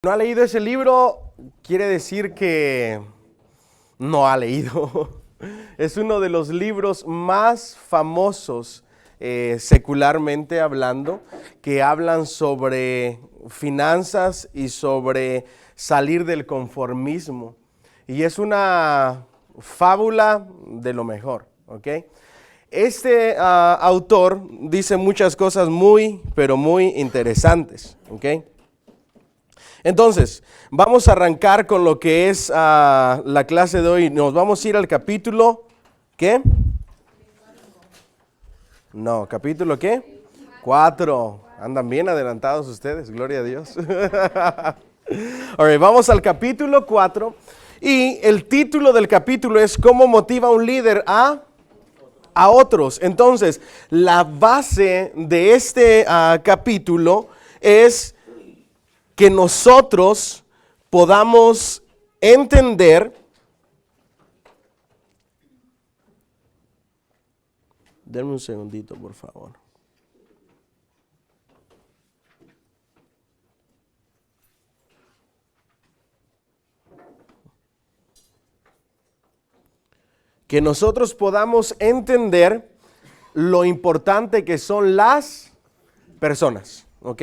No ha leído ese libro, quiere decir que no ha leído. Es uno de los libros más famosos, secularmente hablando, que hablan sobre finanzas y sobre salir del conformismo. Y es una fábula de lo mejor, ¿ok? Este autor dice muchas cosas muy, pero muy interesantes, ¿ok? Entonces, vamos a arrancar con lo que es la clase de hoy. Nos vamos a ir al capítulo, ¿qué? No, capítulo ¿qué? 4. Andan bien adelantados ustedes, gloria a Dios. All right, vamos al capítulo 4 y el título del capítulo es ¿Cómo motiva un líder a otros? Entonces, la base de este capítulo es que nosotros podamos entender, denme un segundito por favor. Que nosotros podamos entender lo importante que son las personas, ¿ok?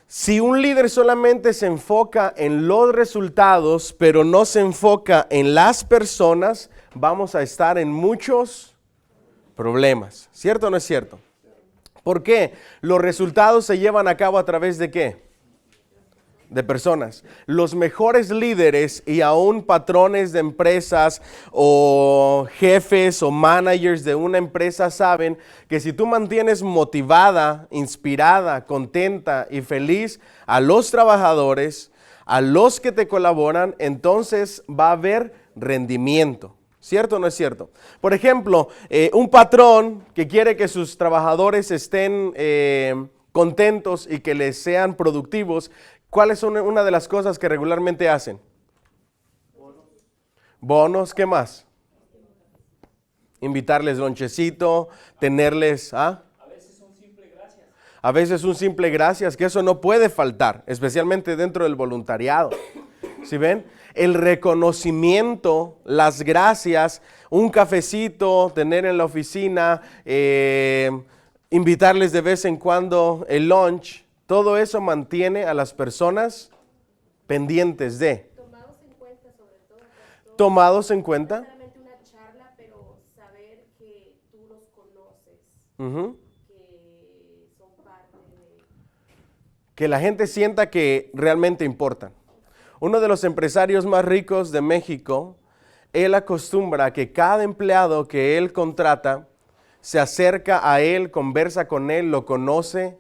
Si un líder solamente se enfoca en los resultados, pero no se enfoca en las personas, vamos a estar en muchos problemas. ¿Cierto o no es cierto? ¿Por qué? Los resultados se llevan a cabo a través de ¿qué? De personas. Los mejores líderes y aún patrones de empresas o jefes o managers de una empresa saben que si tú mantienes motivada, inspirada, contenta y feliz a los trabajadores, a los que te colaboran, entonces va a haber rendimiento. ¿Cierto o no es cierto? Por ejemplo, un patrón que quiere que sus trabajadores estén contentos y que les sean productivos, ¿cuáles son una de las cosas que regularmente hacen? Bonos, ¿qué más? Invitarles lonchecito, tenerles, A veces un simple gracias, que eso no puede faltar, especialmente dentro del voluntariado. ¿Sí ven? El reconocimiento, las gracias, un cafecito, tener en la oficina, invitarles de vez en cuando el lunch, todo eso mantiene a las personas pendientes de. Tomados en cuenta sobre todo, pastor. Tomados en cuenta. No solamente una charla, pero saber que tú los conoces, Uh-huh. que son parte de... Que la gente sienta que realmente importan. Uno de los empresarios más ricos de México, él acostumbra a que cada empleado que él contrata se acerca a él, conversa con él, lo conoce,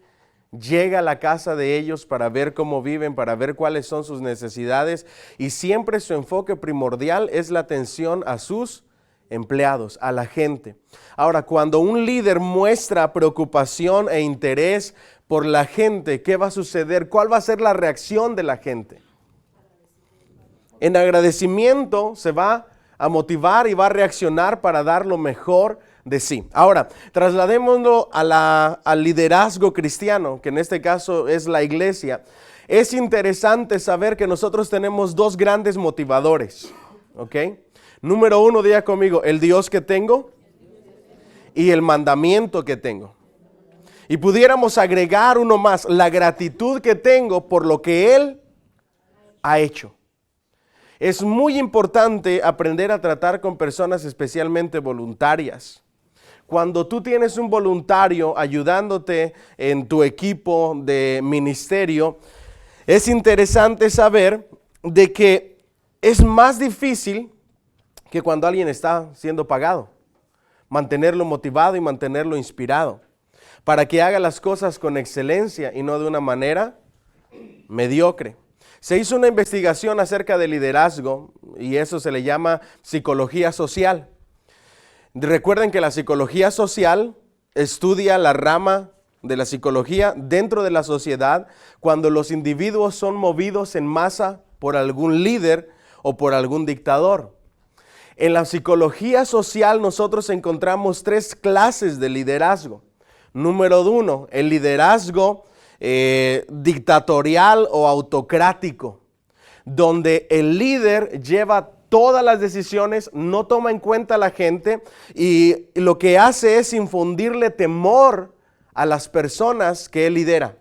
llega a la casa de ellos para ver cómo viven, para ver cuáles son sus necesidades y siempre su enfoque primordial es la atención a sus empleados, a la gente. Ahora, cuando un líder muestra preocupación e interés por la gente, ¿qué va a suceder? ¿Cuál va a ser la reacción de la gente? En agradecimiento se va a motivar y va a reaccionar para dar lo mejor de sí. Ahora, trasladémoslo al liderazgo cristiano, que en este caso es la iglesia. Es interesante saber que nosotros tenemos dos grandes motivadores, ¿ok? Número uno, diga conmigo, el Dios que tengo y el mandamiento que tengo. Y pudiéramos agregar uno más, la gratitud que tengo por lo que Él ha hecho. Es muy importante aprender a tratar con personas especialmente voluntarias. Cuando tú tienes un voluntario ayudándote en tu equipo de ministerio, es interesante saber de que es más difícil que cuando alguien está siendo pagado. Mantenerlo motivado y mantenerlo inspirado para que haga las cosas con excelencia y no de una manera mediocre. Se hizo una investigación acerca de liderazgo y eso se le llama psicología social. Recuerden que la psicología social estudia la rama de la psicología dentro de la sociedad cuando los individuos son movidos en masa por algún líder o por algún dictador. En la psicología social nosotros encontramos tres clases de liderazgo. Número uno, el liderazgo dictatorial o autocrático, donde el líder lleva todas las decisiones, no toma en cuenta a la gente y lo que hace es infundirle temor a las personas que él lidera.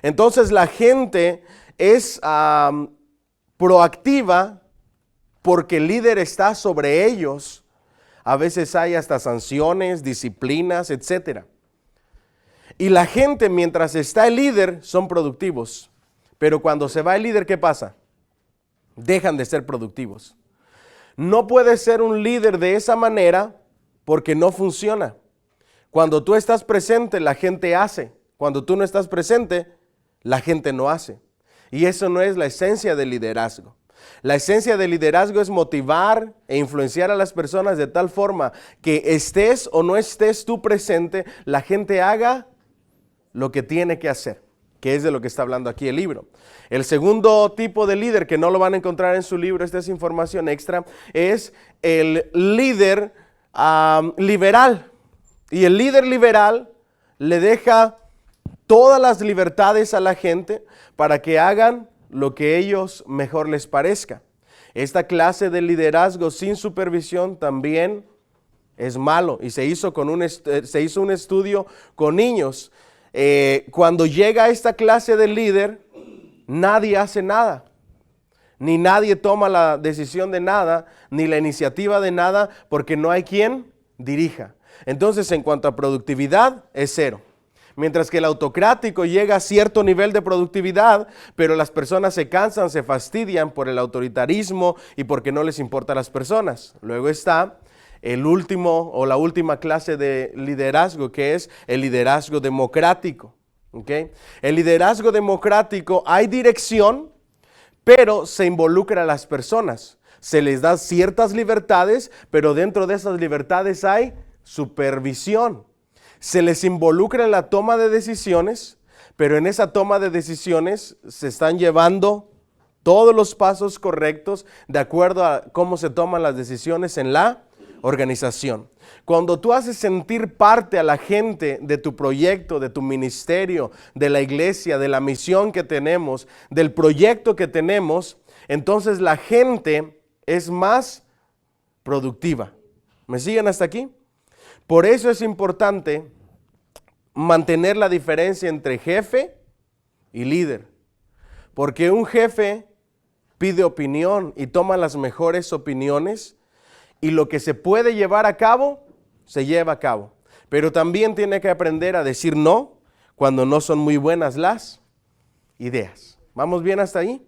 Entonces la gente es proactiva porque el líder está sobre ellos. A veces hay hasta sanciones, disciplinas, etc. Y la gente, mientras está el líder, son productivos. Pero cuando se va el líder, ¿qué pasa? Dejan de ser productivos. No puedes ser un líder de esa manera porque no funciona. Cuando tú estás presente, la gente hace. Cuando tú no estás presente, la gente no hace. Y eso no es la esencia del liderazgo. La esencia del liderazgo es motivar e influenciar a las personas de tal forma que estés o no estés tú presente, la gente haga lo que tiene que hacer, que es de lo que está hablando aquí el libro. El segundo tipo de líder, que no lo van a encontrar en su libro, esta es información extra, es el líder liberal. Y el líder liberal le deja todas las libertades a la gente para que hagan lo que ellos mejor les parezca. Esta clase de liderazgo sin supervisión también es malo y se hizo un estudio con niños. Cuando llega esta clase de líder, nadie hace nada, ni nadie toma la decisión de nada, ni la iniciativa de nada, porque no hay quien dirija. Entonces, en cuanto a productividad, es cero. Mientras que el autocrático llega a cierto nivel de productividad, pero las personas se cansan, se fastidian por el autoritarismo y porque no les importa a las personas. Luego está el último o la última clase de liderazgo, que es el liderazgo democrático. ¿Okay? El liderazgo democrático, hay dirección, pero se involucra a las personas. Se les da ciertas libertades, pero dentro de esas libertades hay supervisión. Se les involucra en la toma de decisiones, pero en esa toma de decisiones se están llevando todos los pasos correctos de acuerdo a cómo se toman las decisiones en la organización. Cuando tú haces sentir parte a la gente de tu proyecto, de tu ministerio, de la iglesia, de la misión que tenemos, del proyecto que tenemos, entonces la gente es más productiva. ¿Me siguen hasta aquí? Por eso es importante mantener la diferencia entre jefe y líder. Porque un jefe pide opinión y toma las mejores opiniones y lo que se puede llevar a cabo, se lleva a cabo. Pero también tiene que aprender a decir no cuando no son muy buenas las ideas. ¿Vamos bien hasta ahí?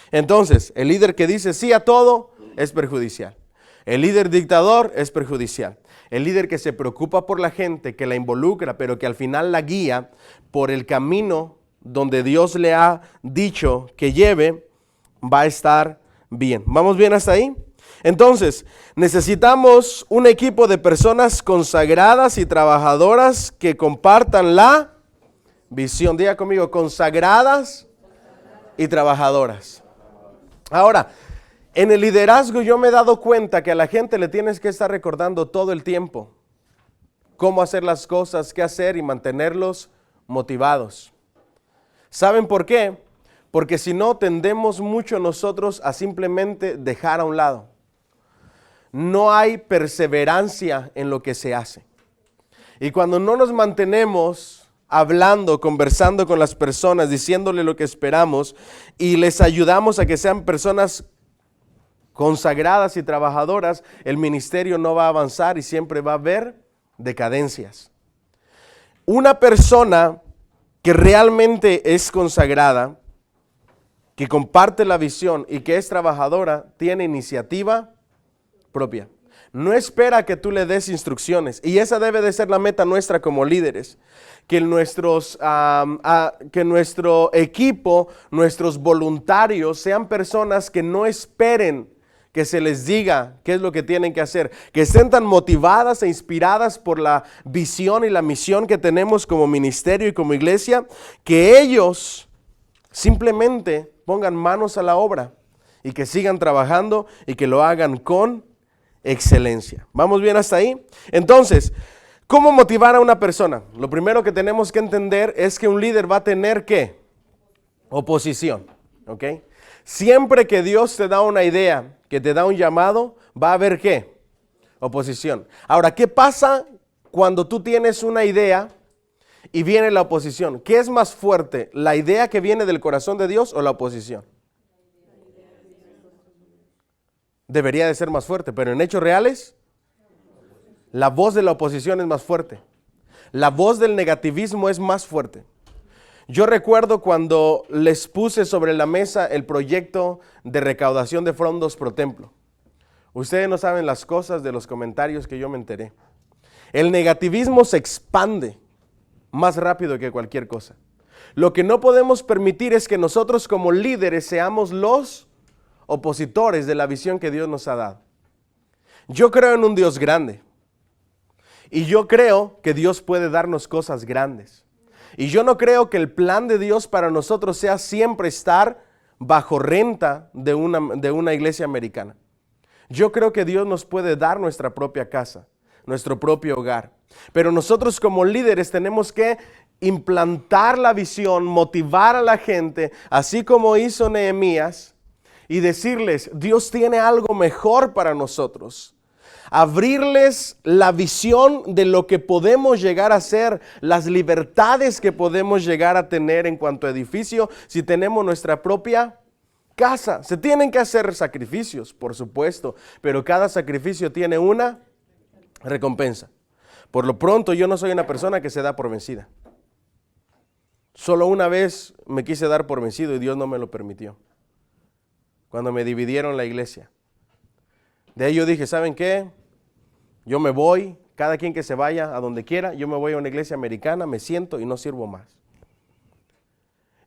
Entonces, el líder que dice sí a todo es perjudicial. El líder dictador es perjudicial. El líder que se preocupa por la gente, que la involucra, pero que al final la guía por el camino donde Dios le ha dicho que lleve, va a estar bien. ¿Vamos bien hasta ahí? Entonces, necesitamos un equipo de personas consagradas y trabajadoras que compartan la visión. Diga conmigo, consagradas y trabajadoras. Ahora, en el liderazgo yo me he dado cuenta que a la gente le tienes que estar recordando todo el tiempo cómo hacer las cosas, qué hacer y mantenerlos motivados. ¿Saben por qué? Porque si no, tendemos mucho nosotros a simplemente dejar a un lado. No hay perseverancia en lo que se hace. Y cuando no nos mantenemos hablando, conversando con las personas, diciéndole lo que esperamos y les ayudamos a que sean personas consagradas y trabajadoras, el ministerio no va a avanzar y siempre va a haber decadencias. Una persona que realmente es consagrada, que comparte la visión y que es trabajadora, tiene iniciativa propia. No espera que tú le des instrucciones. Y esa debe de ser la meta nuestra como líderes. Que nuestro equipo, nuestros voluntarios sean personas que no esperen que se les diga qué es lo que tienen que hacer. Que estén tan motivadas e inspiradas por la visión y la misión que tenemos como ministerio y como iglesia, que ellos simplemente pongan manos a la obra y que sigan trabajando y que lo hagan con excelencia. ¿Vamos bien hasta ahí? Entonces, ¿Cómo motivar a una persona? Lo primero que tenemos que entender es que un líder va a tener ¿qué? Oposición, ¿ok? Siempre que Dios te da una idea, que te da un llamado, va a haber ¿qué? Oposición. Ahora, ¿qué pasa cuando tú tienes una idea y viene la oposición? ¿Qué es más fuerte, la idea que viene del corazón de Dios o la oposición? Debería de ser más fuerte, pero en hechos reales, la voz de la oposición es más fuerte. La voz del negativismo es más fuerte. Yo recuerdo cuando les puse sobre la mesa el proyecto de recaudación de fondos pro templo. Ustedes no saben las cosas de los comentarios que yo me enteré. El negativismo se expande más rápido que cualquier cosa. Lo que no podemos permitir es que nosotros como líderes seamos los opositores de la visión que Dios nos ha dado. Yo creo en un Dios grande. Y yo creo que Dios puede darnos cosas grandes. Y yo no creo que el plan de Dios para nosotros sea siempre estar bajo renta de una iglesia americana. Yo creo que Dios nos puede dar nuestra propia casa, nuestro propio hogar. Pero nosotros como líderes tenemos que implantar la visión, motivar a la gente, así como hizo Nehemías, y decirles, Dios tiene algo mejor para nosotros. Abrirles la visión de lo que podemos llegar a ser, las libertades que podemos llegar a tener en cuanto a edificio si tenemos nuestra propia casa. Se tienen que hacer sacrificios, por supuesto, pero cada sacrificio tiene una recompensa. Por lo pronto, yo no soy una persona que se da por vencida. Solo una vez me quise dar por vencido y Dios no me lo permitió. Cuando me dividieron la iglesia. De ahí yo dije, ¿saben qué? Yo me voy, cada quien que se vaya a donde quiera, yo me voy a una iglesia americana, me siento y no sirvo más.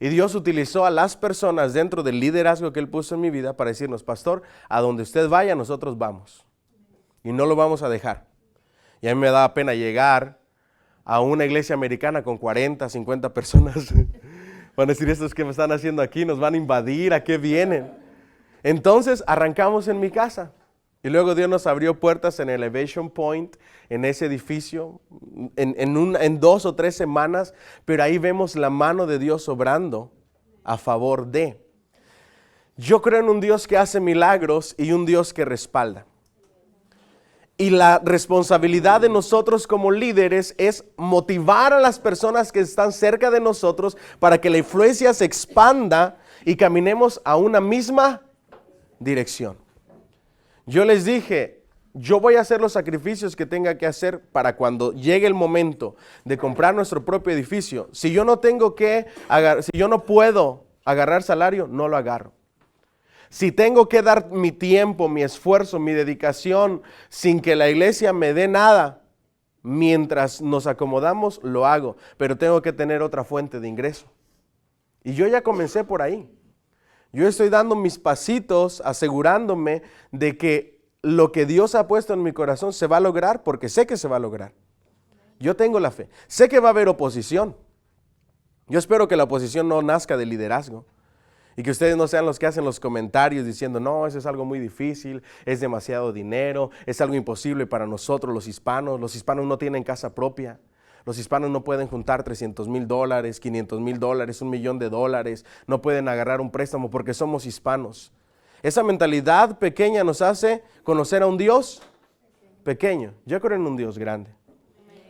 Y Dios utilizó a las personas dentro del liderazgo que Él puso en mi vida para decirnos, pastor, a donde usted vaya, nosotros vamos. Y no lo vamos a dejar. Y a mí me daba pena llegar a una iglesia americana con 40, 50 personas. Van a decir, estos que me están haciendo aquí nos van a invadir, ¿a qué vienen? Entonces arrancamos en mi casa. Y luego Dios nos abrió puertas en Elevation Point, en ese edificio, en 2 o 3 semanas, pero ahí vemos la mano de Dios obrando a favor de. Yo creo en un Dios que hace milagros y un Dios que respalda. Y la responsabilidad de nosotros como líderes es motivar a las personas que están cerca de nosotros para que la influencia se expanda y caminemos a una misma dirección. Yo les dije, yo voy a hacer los sacrificios que tenga que hacer para cuando llegue el momento de comprar nuestro propio edificio. Si yo no puedo agarrar salario, no lo agarro. Si tengo que dar mi tiempo, mi esfuerzo, mi dedicación, sin que la iglesia me dé nada, mientras nos acomodamos, lo hago. Pero tengo que tener otra fuente de ingreso. Y yo ya comencé por ahí. Yo estoy dando mis pasitos asegurándome de que lo que Dios ha puesto en mi corazón se va a lograr porque sé que se va a lograr. Yo tengo la fe. Sé que va a haber oposición. Yo espero que la oposición no nazca del liderazgo y que ustedes no sean los que hacen los comentarios diciendo, no, eso es algo muy difícil, es demasiado dinero, es algo imposible para nosotros los hispanos. Los hispanos no tienen casa propia. Los hispanos no pueden juntar $300,000, $500,000, $1,000,000. No pueden agarrar un préstamo porque somos hispanos. Esa mentalidad pequeña nos hace conocer a un Dios pequeño. Yo creo en un Dios grande,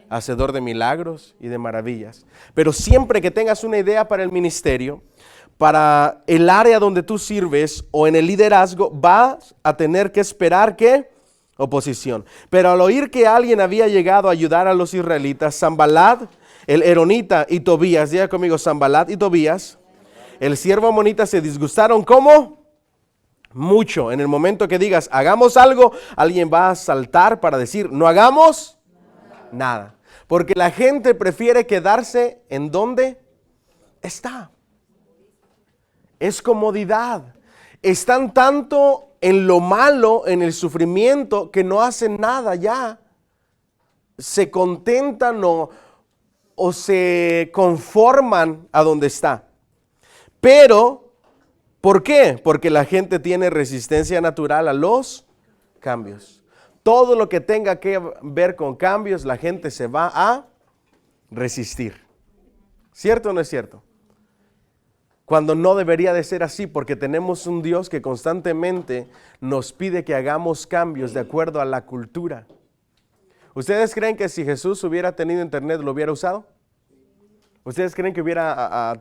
hacedor de milagros y de maravillas. Pero siempre que tengas una idea para el ministerio, para el área donde tú sirves o en el liderazgo, vas a tener que esperar que oposición. Pero al oír que alguien había llegado a ayudar a los israelitas, Sanbalat, el Eronita y Tobías, diga conmigo, Sanbalat y Tobías, el siervo amonita se disgustaron. ¿Cómo? Mucho. En el momento que digas, hagamos algo, alguien va a saltar para decir, no hagamos nada. Porque la gente prefiere quedarse en donde está. Es comodidad. Están tanto en lo malo, en el sufrimiento, que no hacen nada ya. Se contentan o se conforman a donde está. Pero, ¿por qué? Porque la gente tiene resistencia natural a los cambios. todo lo que tenga que ver con cambios, la gente se va a resistir. ¿Cierto o no es cierto? Cuando no debería de ser así, porque tenemos un Dios que constantemente nos pide que hagamos cambios de acuerdo a la cultura. ¿Ustedes creen que si Jesús hubiera tenido internet lo hubiera usado? ¿Ustedes creen que hubiera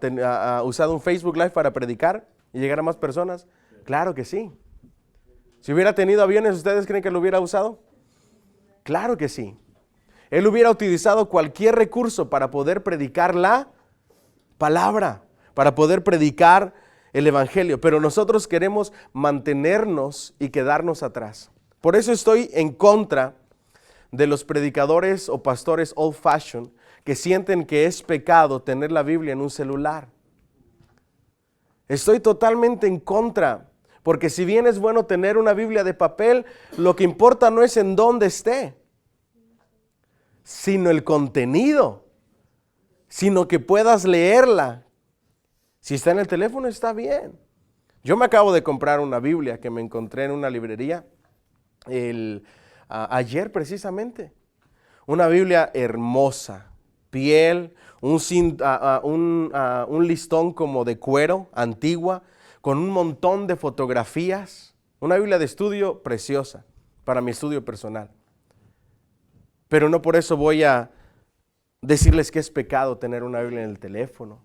usado un Facebook Live para predicar y llegar a más personas? Claro que sí. Si hubiera tenido aviones, ¿ustedes creen que lo hubiera usado? Claro que sí. Él hubiera utilizado cualquier recurso para poder predicar la palabra, para poder predicar el evangelio, pero nosotros queremos mantenernos y quedarnos atrás. Por eso estoy en contra de los predicadores o pastores old fashion que sienten que es pecado tener la Biblia en un celular. Estoy totalmente en contra, porque si bien es bueno tener una Biblia de papel, lo que importa no es en dónde esté, sino el contenido, sino que puedas leerla. Si está en el teléfono, está bien. Yo me acabo de comprar una Biblia que me encontré en una librería ayer precisamente. Una Biblia hermosa, piel, un listón como de cuero, antigua, con un montón de fotografías. Una Biblia de estudio preciosa para mi estudio personal. Pero no por eso voy a decirles que es pecado tener una Biblia en el teléfono.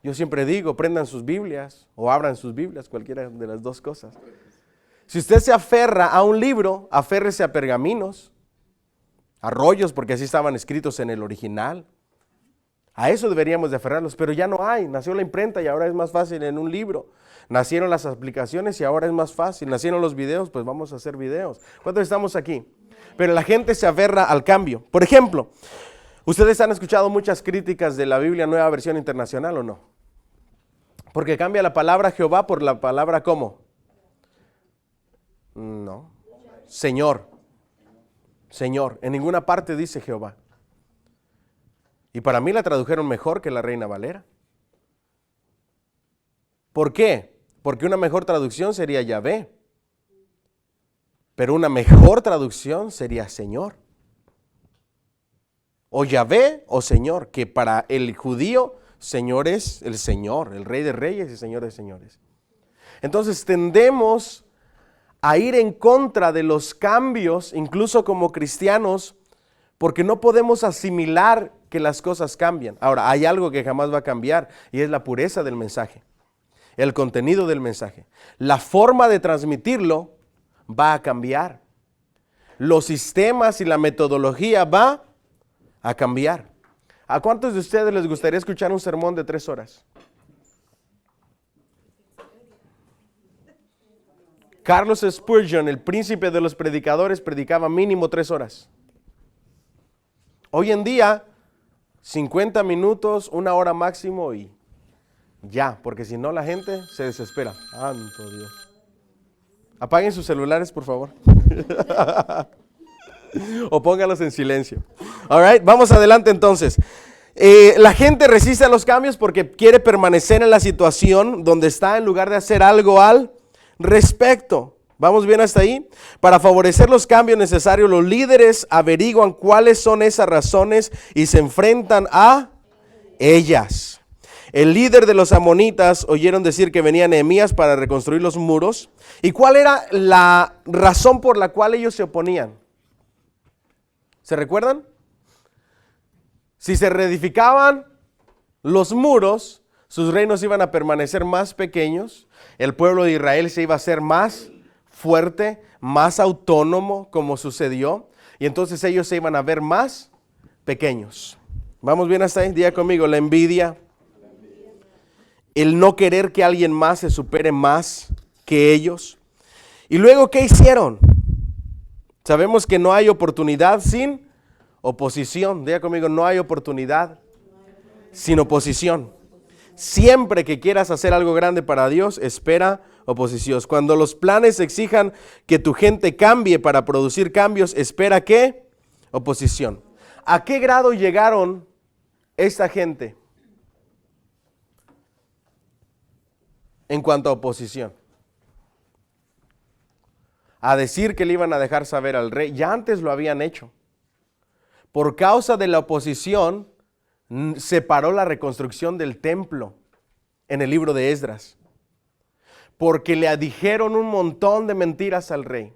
Yo siempre digo, prendan sus Biblias o abran sus Biblias, cualquiera de las dos cosas. Si usted se aferra a un libro, aférrese a pergaminos, a rollos, porque así estaban escritos en el original. A eso deberíamos de aferrarlos, pero ya no hay. Nació la imprenta y ahora es más fácil en un libro. Nacieron las aplicaciones y ahora es más fácil. Nacieron los videos, pues vamos a hacer videos. ¿Cuántos estamos aquí? Pero la gente se aferra al cambio. Por ejemplo, ¿ustedes han escuchado muchas críticas de la Biblia Nueva Versión Internacional o no? Porque cambia la palabra Jehová por la palabra ¿cómo? No. Señor. Señor. En ninguna parte dice Jehová. Y para mí la tradujeron mejor que la Reina Valera. ¿Por qué? Porque una mejor traducción sería Yahvé. Pero una mejor traducción sería Señor. O Yahvé o Señor, que para el judío Señor es el Señor, el Rey de Reyes y Señor de Señores. Entonces tendemos a ir en contra de los cambios, incluso como cristianos, porque no podemos asimilar que las cosas cambian. Ahora, hay algo que jamás va a cambiar y es la pureza del mensaje, el contenido del mensaje. La forma de transmitirlo va a cambiar. Los sistemas y la metodología va a cambiar. ¿A cuántos de ustedes les gustaría escuchar un sermón de 3 horas? Carlos Spurgeon, el príncipe de los predicadores, predicaba mínimo 3 horas. Hoy en día, 50 minutos, 1 hora máximo y ya, porque si no la gente se desespera. ¡Santo Dios! Apaguen sus celulares, por favor. O póngalos en silencio. All right, vamos adelante entonces. La gente resiste a los cambios porque quiere permanecer en la situación donde está en lugar de hacer algo al respecto. ¿Vamos bien hasta ahí? Para favorecer los cambios necesarios, los líderes averiguan cuáles son esas razones y se enfrentan a ellas. El líder de los amonitas oyeron decir que venía Nehemías para reconstruir los muros. ¿Y cuál era la razón por la cual ellos se oponían? ¿Se recuerdan? Si se reedificaban los muros, sus reinos iban a permanecer más pequeños, el pueblo de Israel se iba a hacer más fuerte, más autónomo, como sucedió, y entonces ellos se iban a ver más pequeños. ¿Vamos bien hasta ahí? Diga conmigo, la envidia, el no querer que alguien más se supere más que ellos. Y luego, ¿qué hicieron? Sabemos que no hay oportunidad sin oposición. Diga conmigo, no hay oportunidad sin oposición. Siempre que quieras hacer algo grande para Dios, espera oposición. Cuando los planes exijan que tu gente cambie para producir cambios, espera ¿qué? Oposición. ¿A qué grado llegaron esta gente en cuanto a oposición? a decir que le iban a dejar saber al rey. Ya antes lo habían hecho. Por causa de la oposición, se paró la reconstrucción del templo en el libro de Esdras. Porque le dijeron un montón de mentiras al rey.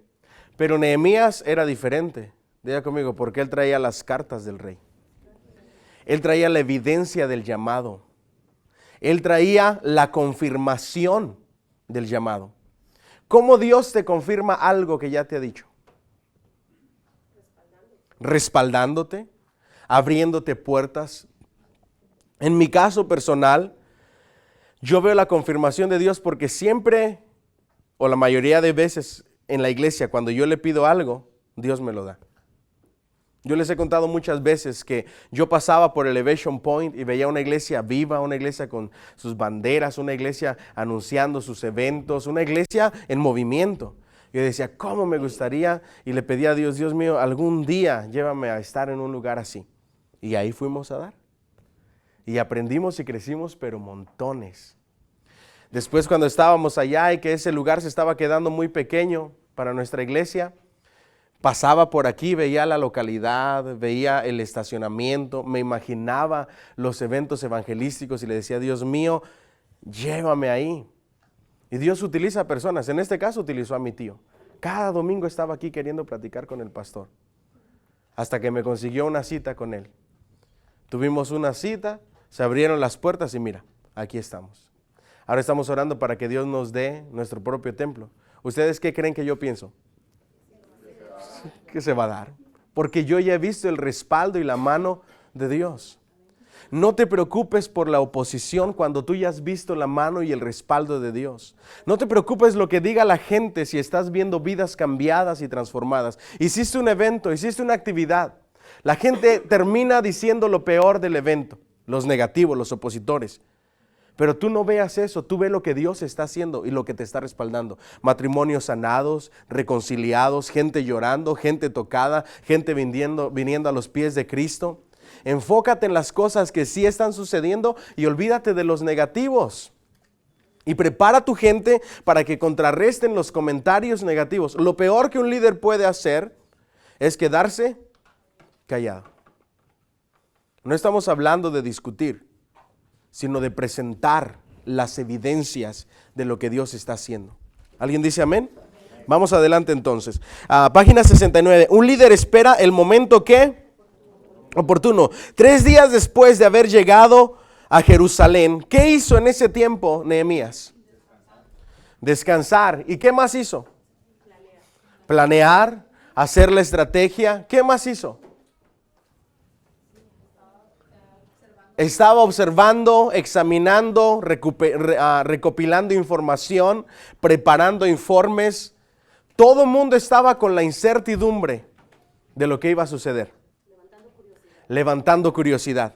Pero Nehemías era diferente. Diga conmigo, porque él traía las cartas del rey. Él traía la evidencia del llamado. Él traía la confirmación del llamado. ¿Cómo Dios te confirma algo que ya te ha dicho? Respaldándote, abriéndote puertas. En mi caso personal, yo veo la confirmación de Dios porque siempre, o la mayoría de veces en la iglesia, cuando yo le pido algo, Dios me lo da. Yo les he contado muchas veces que yo pasaba por Elevation Point y veía una iglesia viva, una iglesia con sus banderas, una iglesia anunciando sus eventos, una iglesia en movimiento. Yo decía, ¿cómo me gustaría? Y le pedía a Dios, Dios mío, algún día llévame a estar en un lugar así. Y ahí fuimos a dar. Y aprendimos y crecimos, pero montones. Después cuando estábamos allá y que ese lugar se estaba quedando muy pequeño para nuestra iglesia, pasaba por aquí, veía la localidad, veía el estacionamiento, me imaginaba los eventos evangelísticos y le decía, Dios mío, llévame ahí. Y Dios utiliza personas, en este caso utilizó a mi tío. Cada domingo estaba aquí queriendo platicar con el pastor, hasta que me consiguió una cita con él. Tuvimos una cita, se abrieron las puertas y mira, aquí estamos. Ahora estamos orando para que Dios nos dé nuestro propio templo. ¿Ustedes qué creen que yo pienso? Que se va a dar, porque yo ya he visto el respaldo y la mano de Dios. No te preocupes por la oposición cuando tú ya has visto la mano y el respaldo de Dios. No te preocupes lo que diga la gente si estás viendo vidas cambiadas y transformadas. Hiciste un evento, hiciste una actividad. La gente termina diciendo lo peor del evento, los negativos, los opositores. Pero tú no veas eso, tú ve lo que Dios está haciendo y lo que te está respaldando. Matrimonios sanados, reconciliados, gente llorando, gente tocada, gente viniendo a los pies de Cristo. Enfócate en las cosas que sí están sucediendo y olvídate de los negativos. Y prepara a tu gente para que contrarresten los comentarios negativos. Lo peor que un líder puede hacer es quedarse callado. No estamos hablando de discutir, sino de presentar las evidencias de lo que Dios está haciendo. ¿Alguien dice amén? Vamos adelante entonces. Página 69. Un líder espera el momento que oportuno. 3 días después de haber llegado a Jerusalén, ¿qué hizo en ese tiempo Nehemías? Descansar. ¿Y qué más hizo? Planear, hacer la estrategia. ¿Qué más hizo? Estaba observando, examinando, recopilando información, preparando informes. Todo el mundo estaba con la incertidumbre de lo que iba a suceder. Levantando curiosidad.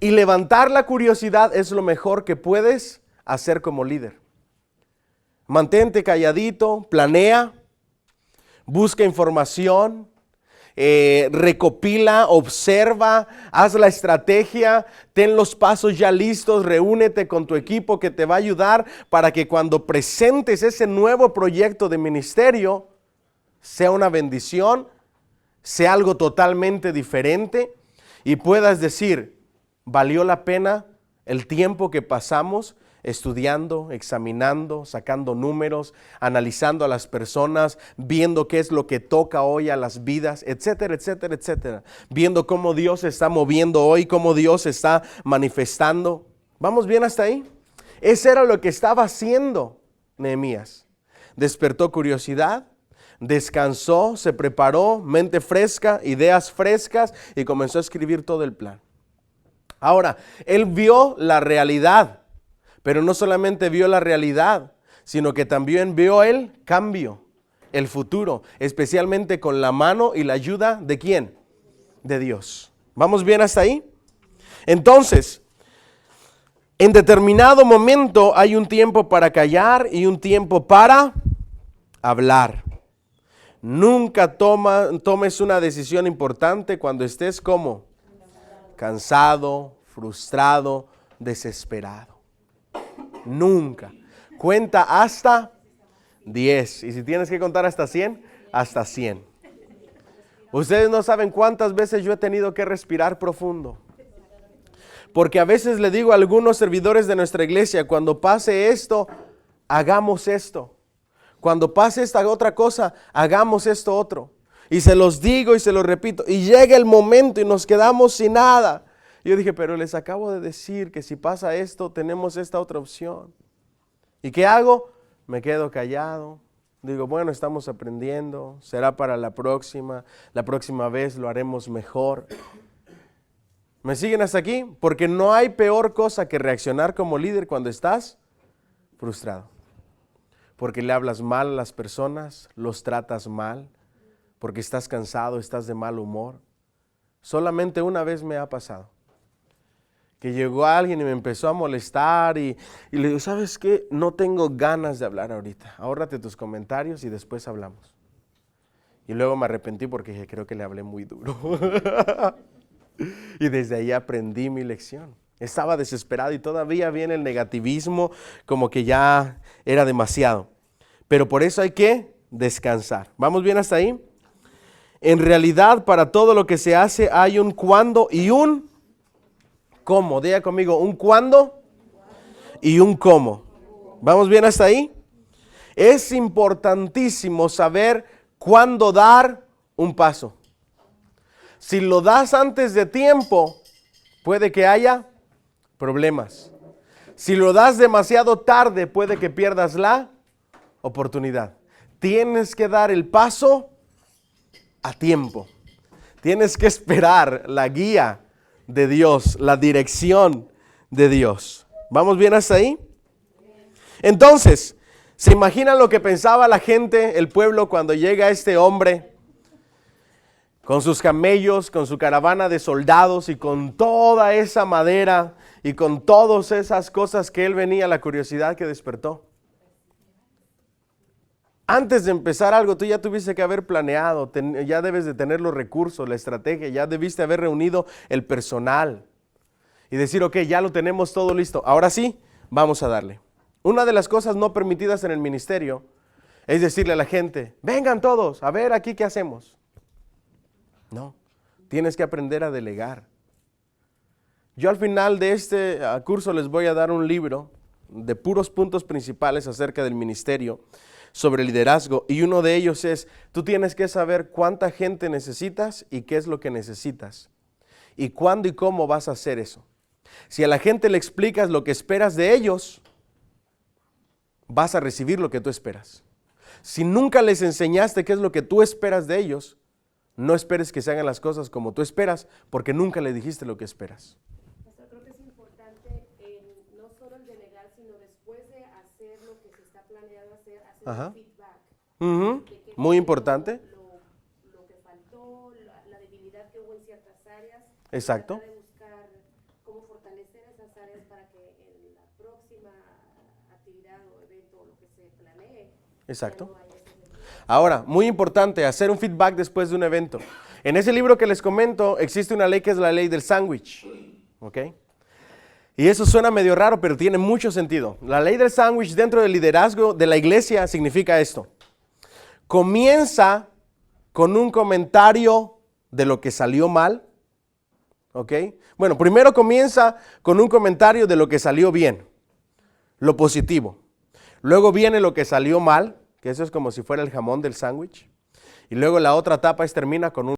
Y levantar la curiosidad es lo mejor que puedes hacer como líder. Mantente calladito, planea, busca información. Recopila, observa, haz la estrategia, ten los pasos ya listos, reúnete con tu equipo que te va a ayudar para que cuando presentes ese nuevo proyecto de ministerio sea una bendición, sea algo totalmente diferente y puedas decir, valió la pena el tiempo que pasamos estudiando, examinando, sacando números, analizando a las personas, viendo qué es lo que toca hoy a las vidas, etcétera, etcétera, etcétera. Viendo cómo Dios se está moviendo hoy, cómo Dios se está manifestando. ¿Vamos bien hasta ahí? Eso era lo que estaba haciendo Nehemías. Despertó curiosidad, descansó, se preparó, mente fresca, ideas frescas y comenzó a escribir todo el plan. Ahora, él vio la realidad. Pero no solamente vio la realidad, sino que también vio el cambio, el futuro, especialmente con la mano y la ayuda ¿de quién? De Dios. ¿Vamos bien hasta ahí? Entonces, en determinado momento hay un tiempo para callar y un tiempo para hablar. Nunca tomes una decisión importante cuando estés como cansado, frustrado, desesperado. Nunca. Cuenta hasta 10. Y si tienes que contar hasta 100, hasta 100. Ustedes no saben cuántas veces yo he tenido que respirar profundo. Porque a veces le digo a algunos servidores de nuestra iglesia, cuando pase esto, hagamos esto. Cuando pase esta otra cosa, hagamos esto otro. Y se los digo y se los repito. Y llega el momento y nos quedamos sin nada. Yo dije, pero les acabo de decir que si pasa esto, tenemos esta otra opción. ¿Y qué hago? Me quedo callado. Digo, bueno, estamos aprendiendo. Será para la próxima. La próxima vez lo haremos mejor. ¿Me siguen hasta aquí? Porque no hay peor cosa que reaccionar como líder cuando estás frustrado. Porque le hablas mal a las personas, los tratas mal, porque estás cansado, estás de mal humor. Solamente una vez me ha pasado. Que llegó alguien y me empezó a molestar y le digo, ¿sabes qué? No tengo ganas de hablar ahorita. Ahórrate tus comentarios y después hablamos. Y luego me arrepentí porque dije, creo que le hablé muy duro. Y desde ahí aprendí mi lección. Estaba desesperado y todavía viene el negativismo, como que ya era demasiado. Pero por eso hay que descansar. ¿Vamos bien hasta ahí? En realidad, para todo lo que se hace hay un cuándo y un cómo. Diga conmigo, un cuándo y un cómo. ¿Vamos bien hasta ahí? Es importantísimo saber cuándo dar un paso. Si lo das antes de tiempo, puede que haya problemas. Si lo das demasiado tarde, puede que pierdas la oportunidad. Tienes que dar el paso a tiempo. Tienes que esperar la guía de Dios, la dirección de Dios. ¿Vamos bien hasta ahí? Entonces, ¿se imaginan lo que pensaba la gente, el pueblo, cuando llega este hombre con sus camellos, con su caravana de soldados y con toda esa madera y con todas esas cosas que él venía, la curiosidad que despertó? Antes de empezar algo, tú ya tuviste que haber planeado, ya debes de tener los recursos, la estrategia, ya debiste haber reunido el personal y decir, ok, ya lo tenemos todo listo, ahora sí, vamos a darle. Una de las cosas no permitidas en el ministerio es decirle a la gente, vengan todos, a ver aquí qué hacemos. No, tienes que aprender a delegar. Yo al final de este curso les voy a dar un libro de puros puntos principales acerca del ministerio, sobre liderazgo, y uno de ellos es, tú tienes que saber cuánta gente necesitas y qué es lo que necesitas, y cuándo y cómo vas a hacer eso. Si a la gente le explicas lo que esperas de ellos, vas a recibir lo que tú esperas. Si nunca les enseñaste qué es lo que tú esperas de ellos, no esperes que se hagan las cosas como tú esperas, porque nunca le dijiste lo que esperas. Pastor, creo que es importante no solo el delegar, sino después de hacer lo que se está planeado hacer un feedback. Muy importante. Lo que faltó, la debilidad que hubo en ciertas áreas. Exacto. Tratar de buscar cómo fortalecer esas áreas para que en la próxima actividad o evento o lo que se planee. Exacto. Ya no haya ese debilidad. Ahora, muy importante, hacer un feedback después de un evento. En ese libro que les comento, existe una ley que es la ley del sándwich. ¿Ok? Y eso suena medio raro, pero tiene mucho sentido. La ley del sándwich dentro del liderazgo de la iglesia significa esto. Comienza con un comentario de lo que salió mal. ¿Ok? Bueno, primero comienza con un comentario de lo que salió bien, lo positivo. Luego viene lo que salió mal, que eso es como si fuera el jamón del sándwich. Y luego la otra etapa termina con un